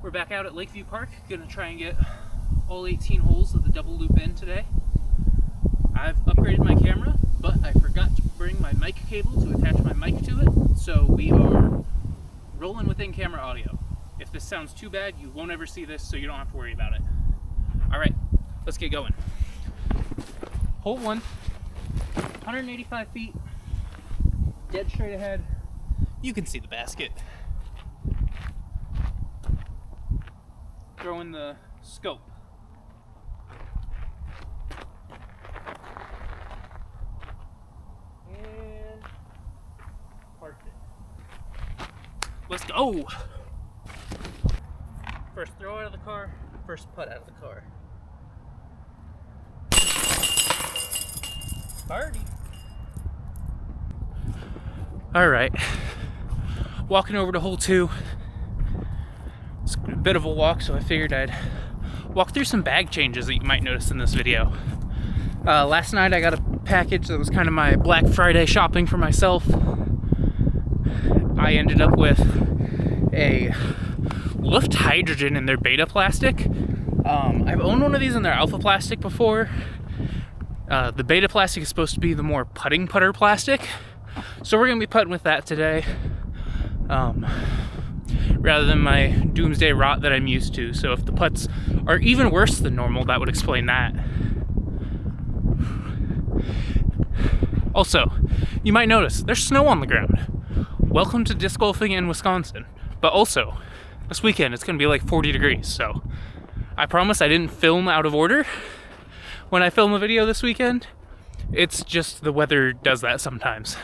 We're back out at Lakeview Park, gonna try and get all 18 holes of the double loop in today. I've upgraded my camera, but I forgot to bring my mic cable to attach my mic to it, so we are rolling with in-camera audio. If this sounds too bad, you won't ever see this, so you don't have to worry about it. Alright, let's get going. Hole 1, 185 feet, dead straight ahead. You can see the basket. Throw in the scope. And parked it. Let's go! First throw out of the car, first putt out of the car. Birdie. Alright. Walking over to hole 2. It's a bit of a walk, so I figured I'd walk through some bag changes that you might notice in this video. Last night I got a package that was kind of my Black Friday shopping for myself. I ended up with a Luft Hydrogen in their beta plastic. I've owned one of these in their alpha plastic before. The beta plastic is supposed to be the more putting putter plastic. So we're going to be putting with that today. Rather than my doomsday rot that I'm used to. So if the putts are even worse than normal, that would explain that. Also, you might notice there's snow on the ground. Welcome to disc golfing in Wisconsin. But also, this weekend it's going to be like 40 degrees. So I promise I didn't film out of order when I film a video this weekend. It's just the weather does that sometimes.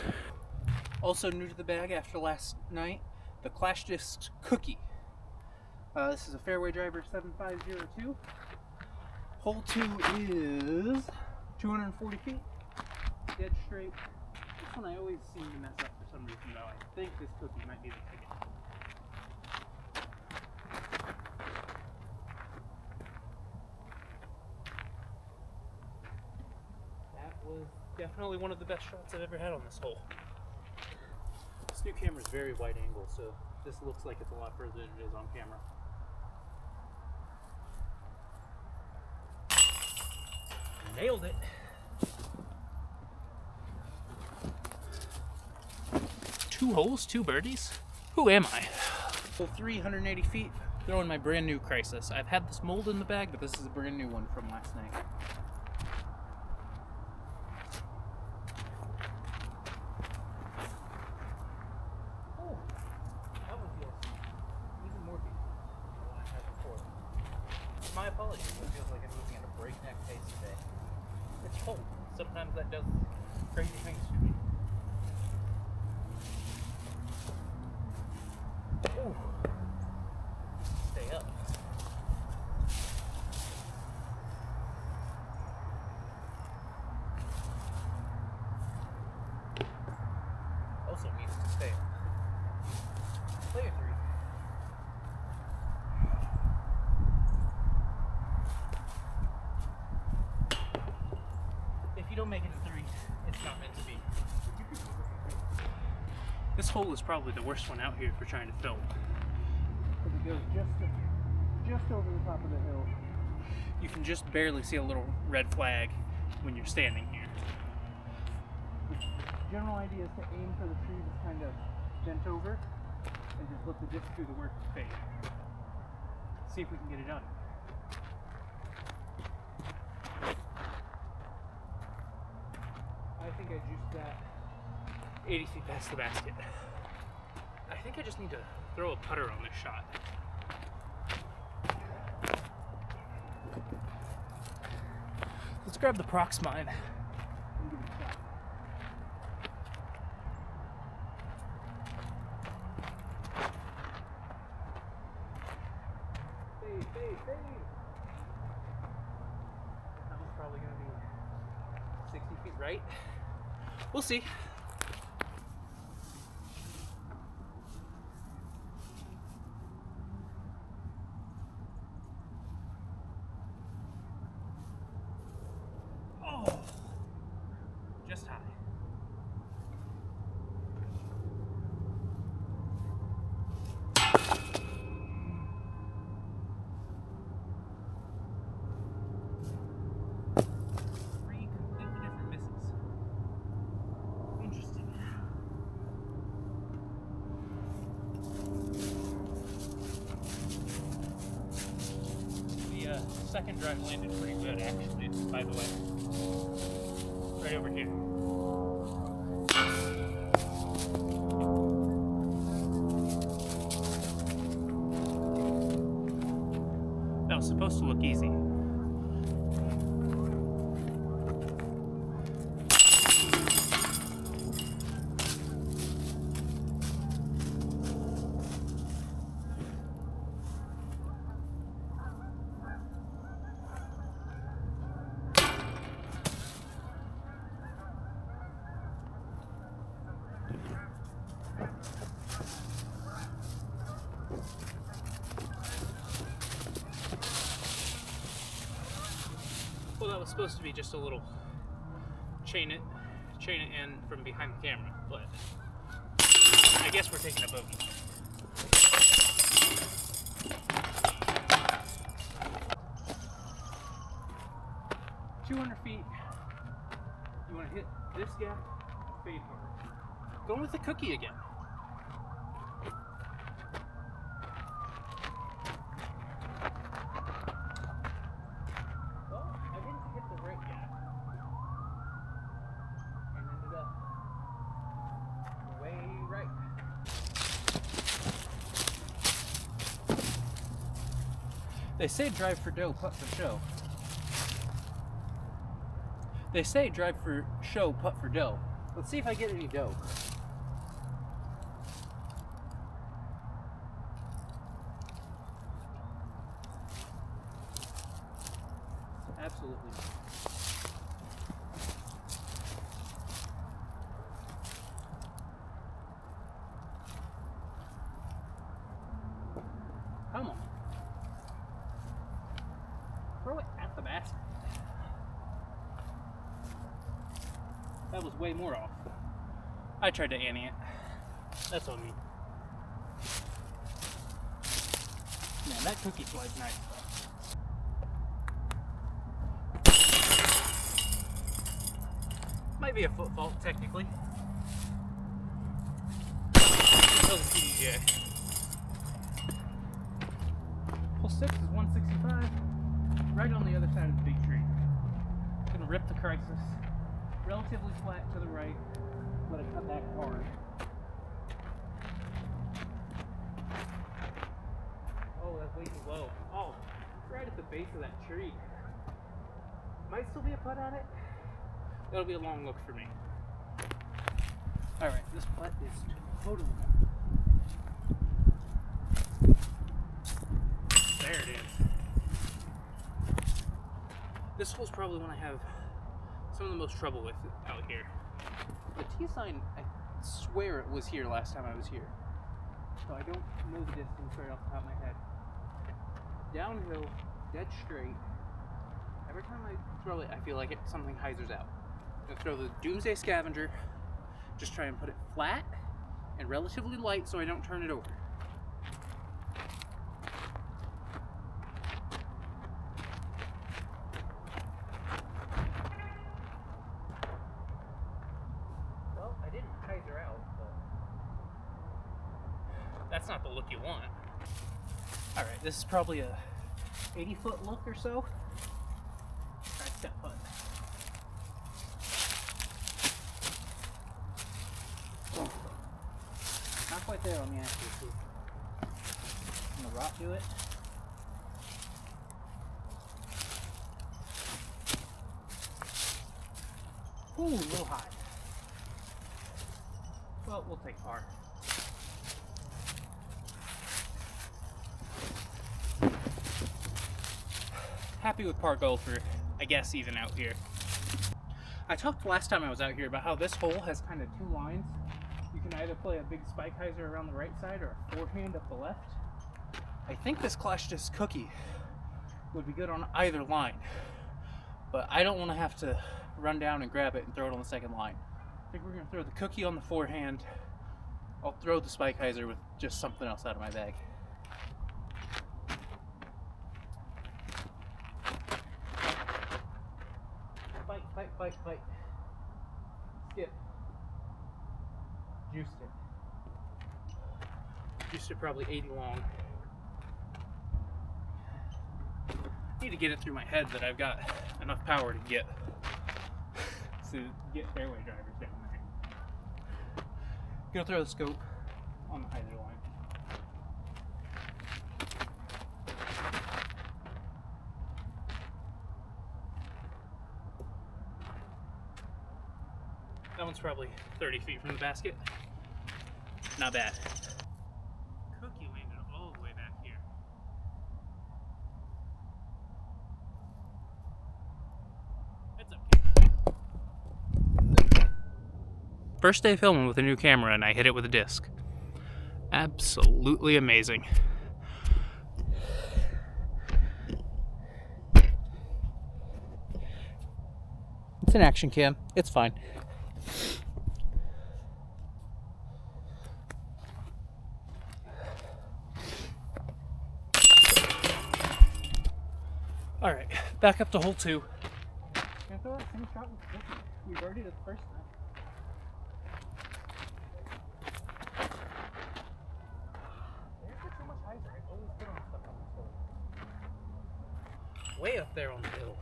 Also new to the bag after last night, the Clash Disc Cookie. This is a fairway driver 7502. Hole 2 is 240 feet, dead straight. This one I always seem to mess up for some reason though. I think this cookie might be the ticket. That was definitely one of the best shots I've ever had on this hole. This new camera is very wide angle, so this looks like it's a lot further than it is on camera. Nailed it! Two holes, 2 birdies? Who am I? Hole 3, 180 feet, throwing my brand new Crisis. I've had this mold in the bag, but this is a brand new one from last night. My apologies, it feels like I'm moving at a breakneck pace today. It's cold. Sometimes that does crazy things to me. Ooh. Stay up. Also needs to stay up. Player 3. If you don't make it a 3, it's not meant to be. This hole is probably the worst one out here for trying to film. Because it goes just over the top of the hill. You can just barely see a little red flag when you're standing here. The general idea is to aim for the tree that's kind of bent over and just let the disc do the work to fade. See if we can get it done. I think I juiced that 80 feet past the basket. I think I just need to throw a putter on this shot. Let's grab the Proxmine and give it a shot. Fade, fade, fade. That one's probably going to be 60 feet right. We'll see. Oh, just high. second drive landed pretty good, actually, by the way. Right over here. That was supposed to look easy. Well, that was supposed to be just a little chain it in from behind the camera, but I guess we're taking a bogey. $200 feet. You want to hit this gap, fade hard. Going with the cookie again. They say drive for dough, putt for show. They say drive for show, putt for dough. Let's see if I get any dough. Absolutely not. Come on. Throw it at the basket. That was way more off. I tried to ante it. That's on me. Man, that cookie slide's nice though. Might be a foot fault technically. That was a PDJ. Hole 6 is 165. Right on the other side of the big tree. Gonna rip the crisis. Relatively flat to the right. Let it cut back hard. Oh, that's way too low. Oh, right at the base of that tree. Might still be a putt on it. That'll be a long look for me. Alright, this putt is totally gone. There it is. This hole's probably one I have some of the most trouble with out here. The tee sign, I swear it was here last time I was here. So I don't know the distance right off the top of my head. Downhill, dead straight. Every time I throw it, I feel like something hyzers out. I'm gonna throw the Doomsday Scavenger, just try and put it flat and relatively light so I don't turn it over. That's not the look you want. Alright, this is probably a 80-foot look or so. Try step putt. Not quite there on the accuracy. I'm gonna rock do it. Ooh, a little high. Well, we'll take par. Happy with par goal for, I guess, even out here. I talked last time I was out here about how this hole has kind of two lines. You can either play a big spike hyzer around the right side or a forehand up the left. I think this Clash Disc cookie would be good on either line, but I don't want to have to run down and grab it and throw it on the second line. I think we're going to throw the cookie on the forehand. I'll throw the spike hyzer with just something else out of my bag. Fight. Skip. Juiced it. Juiced it probably 80 long. need to get it through my head that I've got enough power to get fairway drivers down there. Gonna throw the scope on the hyzer line. That one's probably 30 feet from the basket. Not bad. Cookie landed all the way back here. It's okay. First day filming with a new camera and I hit it with a disc. Absolutely amazing. It's an action cam. It's fine. All right, back up to hole 2. Can I throw that same shot with Cookie? We've already did the first time. There's too much hyzer. I always put on stuff on this hole. Way up there on the hill.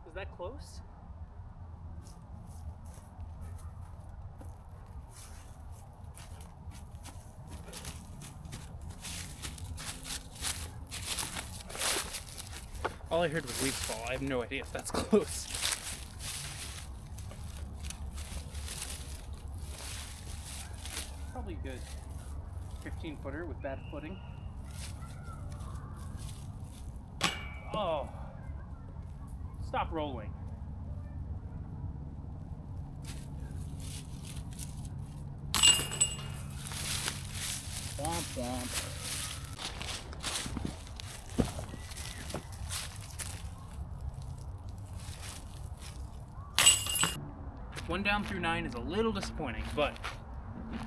Is that close? All I heard was leaves fall. I have no idea if that's close. Probably good 15-footer with bad footing. Oh. Stop rolling. Womp womp. One down through 9 is a little disappointing, but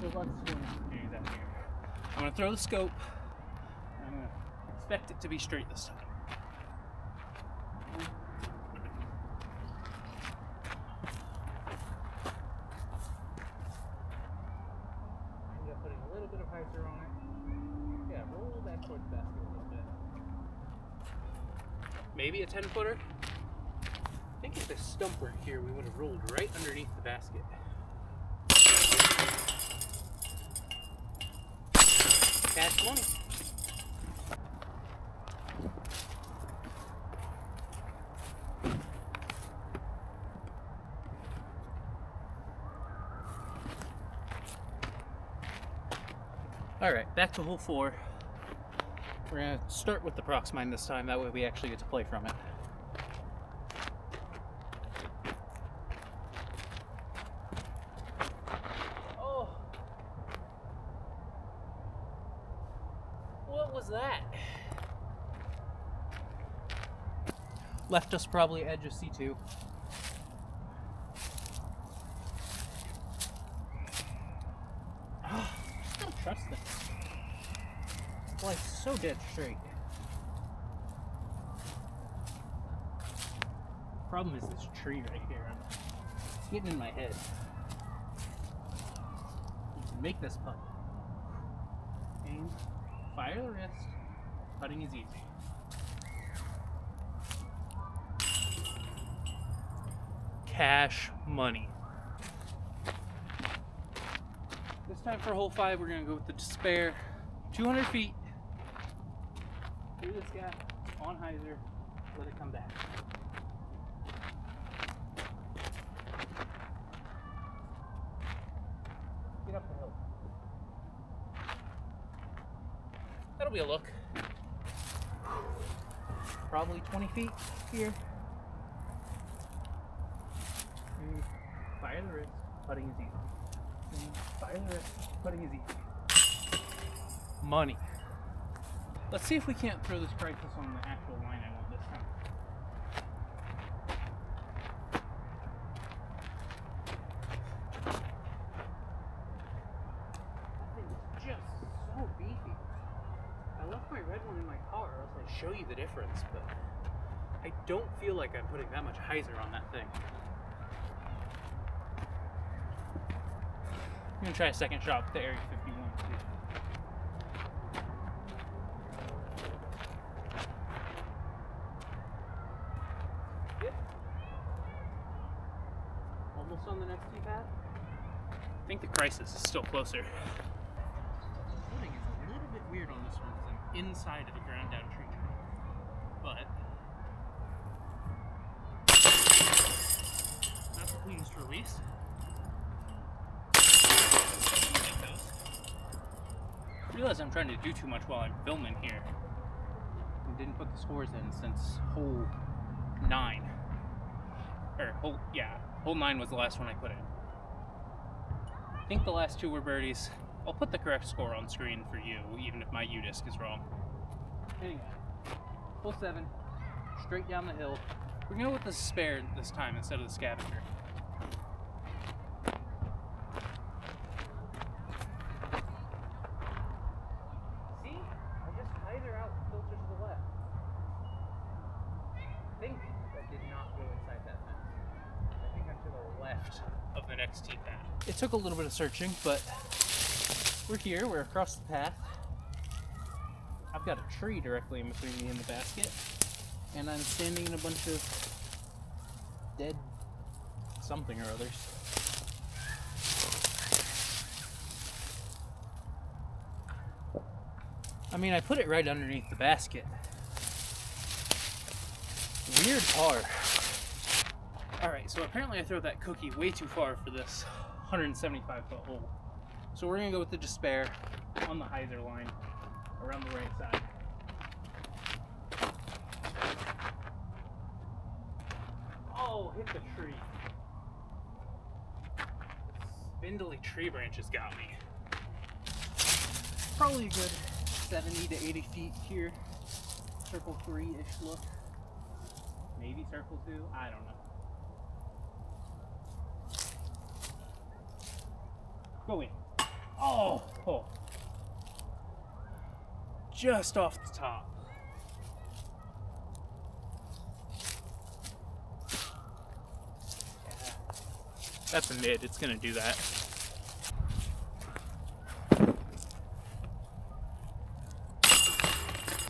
there's lots of scoring opportunities out here. I'm going to throw the scope, and I'm going to expect it to be straight this time. I end up putting a little bit of hyzer on it. Yeah, roll that towards the basket a little bit. Maybe a 10-footer. I think if this stump were here, we would have rolled right underneath the basket. Cash money. All right, back to hole 4. We're gonna start with the prox mine this time. That way we actually get to play from it. What was that? Left us probably edge of C2. I don't trust this. Well, it's so dead straight. Problem is this tree right here. It's getting in my head. You can make this putt. Aim. Fire the wrist. Putting is easy. Cash money. This time for hole 5, we're going to go with the Despair. 200 feet. Through this gap, on hyzer, let it come back. Get up the hill. That'll be a look. Probably 20 feet here. And fire the wrist, putting is easy. And fire the wrist, putting is easy. Money. Let's see if we can't throw this crisis on the actual line I want this time. That thing is just so beefy. I left my red one in my car, or else I'd show you the difference, but I don't feel like I'm putting that much hyzer on that thing. I'm gonna try a second shot with the Area 51 too. Yep. Almost on the next tee pad. I think the crisis is still closer. The footing is a little bit weird on this one because I'm inside of a ground down tree trunk. But not the cleanest release. I realize I'm trying to do too much while I'm filming here. I didn't put the scores in since hole 9. Or hole 9 was the last one I put in. I think the last 2 were birdies. I'll put the correct score on screen for you, even if my U-disc is wrong. Anyway, hole 7, straight down the hill. We're gonna go with the spare this time instead of the scavenger. Of the next tee pad. It took a little bit of searching, but we're here, we're across the path. I've got a tree directly in between me and the basket, and I'm standing in a bunch of dead something or others. I mean, I put it right underneath the basket. Weird par. Alright, so apparently I threw that cookie way too far for this 175-foot hole. So we're going to go with the despair on the hyzer line around the right side. Oh, hit the tree. Spindly tree branches got me. Probably a good 70 to 80 feet here. Circle 3-ish look. Maybe circle 2, I don't know. Go in. Oh. Just off the top. Yeah. That's a mid. It's going to do that.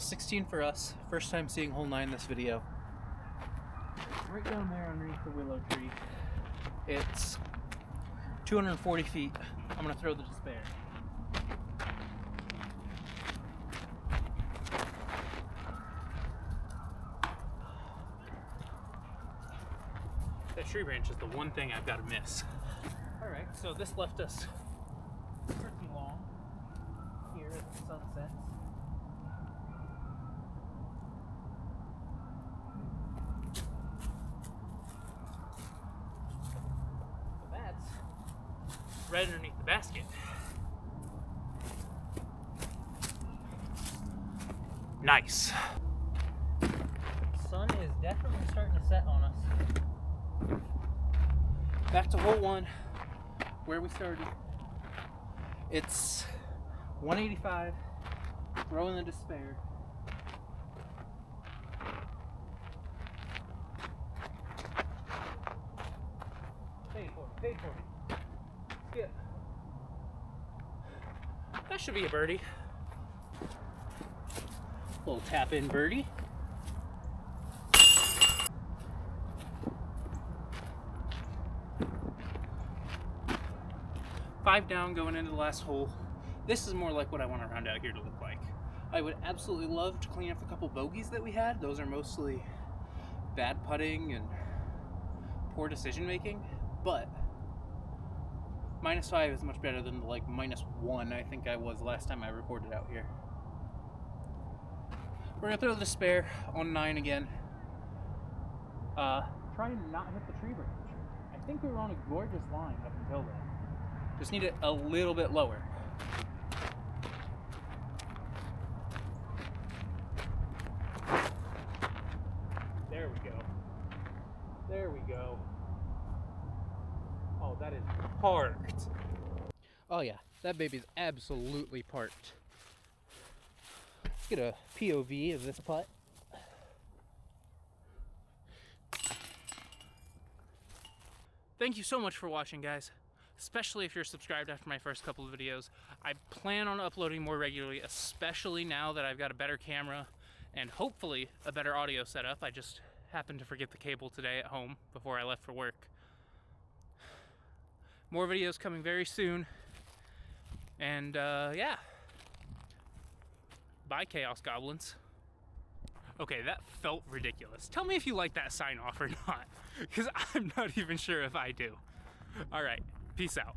$16 for us. First time seeing hole 9 this video. Right down there underneath the willow tree. It's 240 feet. I'm gonna throw the despair. That tree branch is the one thing I've got to miss. Alright, so this left us pretty long here as the sun sets. Right underneath the basket. Nice. Sun is definitely starting to set on us. Back to hole 1, where we started. It's 185, throwing the despair. Paid for me. Skip. That should be a birdie. Little tap in birdie. Five down going into the last hole. This is more like what I want a round out here to look like. I would absolutely love to clean up the couple bogeys that we had. Those are mostly bad putting and poor decision making, but -5 is much better than the like -1 I think I was last time I recorded out here. We're gonna throw the despair on 9 again. Try and not hit the tree branch. I think we were on a gorgeous line up until then. Just need it a little bit lower. There we go. There we go. Oh, that is parked. Oh yeah, that baby's absolutely parked. Let's get a POV of this putt. Thank you so much for watching, guys. especially if you're subscribed after my first couple of videos. I plan on uploading more regularly, especially now that I've got a better camera and hopefully a better audio setup. I just happened to forget the cable today at home before I left for work. More videos coming very soon. And yeah. Bye, Chaos Goblins. Okay, that felt ridiculous. Tell me if you like that sign off or not, because I'm not even sure if I do. All right, peace out.